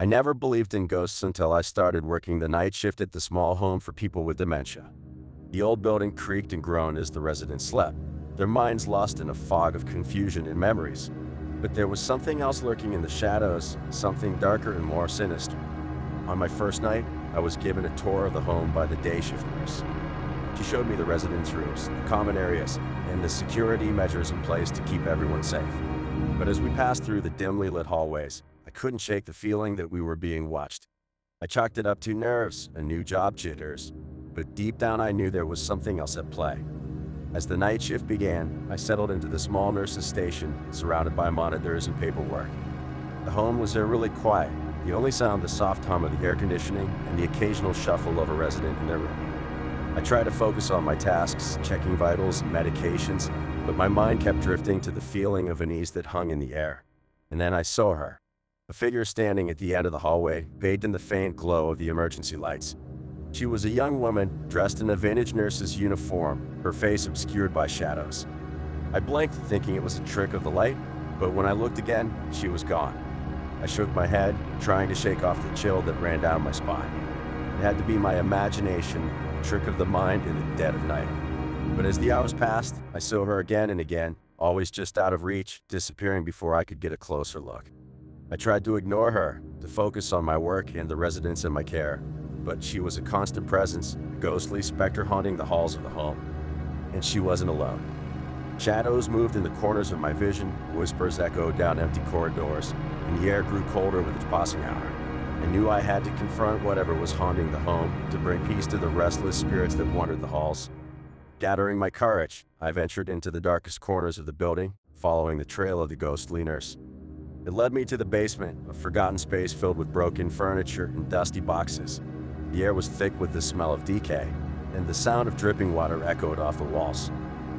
I never believed in ghosts until I started working the night shift at the small home for people with dementia. The old building creaked and groaned as the residents slept, their minds lost in a fog of confusion and memories. But there was something else lurking in the shadows, something darker and more sinister. On my first night, I was given a tour of the home by the day shift nurse. She showed me the residence rooms, the common areas, and the security measures in place to keep everyone safe. But as we passed through the dimly lit hallways, I couldn't shake the feeling that we were being watched. I chalked it up to nerves and new job jitters, but deep down I knew there was something else at play. As the night shift began, I settled into the small nurse's station, surrounded by monitors and paperwork. The home was eerily quiet, the only sound the soft hum of the air conditioning and the occasional shuffle of a resident in their room. I tried to focus on my tasks, checking vitals and medications, but my mind kept drifting to the feeling of unease that hung in the air. And then I saw her. A figure standing at the end of the hallway, bathed in the faint glow of the emergency lights. She was a young woman, dressed in a vintage nurse's uniform, her face obscured by shadows. I blinked, thinking it was a trick of the light, but when I looked again, she was gone. I shook my head, trying to shake off the chill that ran down my spine. It had to be my imagination, a trick of the mind in the dead of night. But as the hours passed, I saw her again and again, always just out of reach, disappearing before I could get a closer look. I tried to ignore her, to focus on my work and the residents in my care, but she was a constant presence, a ghostly specter haunting the halls of the home. And she wasn't alone. Shadows moved in the corners of my vision, whispers echoed down empty corridors, and the air grew colder with its passing hour. I knew I had to confront whatever was haunting the home, to bring peace to the restless spirits that wandered the halls. Gathering my courage, I ventured into the darkest corners of the building, following the trail of the ghostly nurse. It led me to the basement, a forgotten space filled with broken furniture and dusty boxes. The air was thick with the smell of decay, and the sound of dripping water echoed off the walls.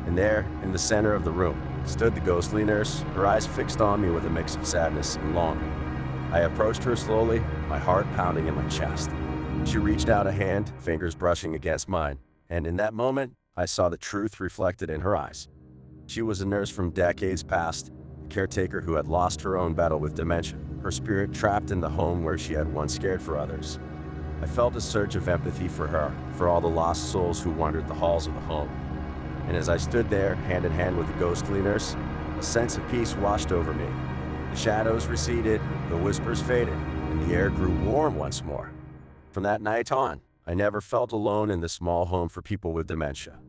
And there, in the center of the room, stood the ghostly nurse, her eyes fixed on me with a mix of sadness and longing. I approached her slowly, my heart pounding in my chest. She reached out a hand, fingers brushing against mine, and in that moment, I saw the truth reflected in her eyes. She was a nurse from decades past, a caretaker who had lost her own battle with dementia, her spirit trapped in the home where she had once cared for others. I felt a surge of empathy for her, for all the lost souls who wandered the halls of the home. And as I stood there, hand in hand with the ghostly nurse, a sense of peace washed over me. The shadows receded, the whispers faded, and the air grew warm once more. From that night on, I never felt alone in the small home for people with dementia.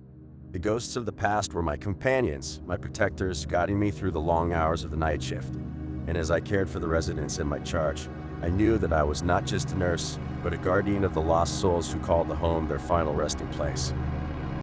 The ghosts of the past were my companions, my protectors, guiding me through the long hours of the night shift. And as I cared for the residents in my charge, I knew that I was not just a nurse, but a guardian of the lost souls who called the home their final resting place.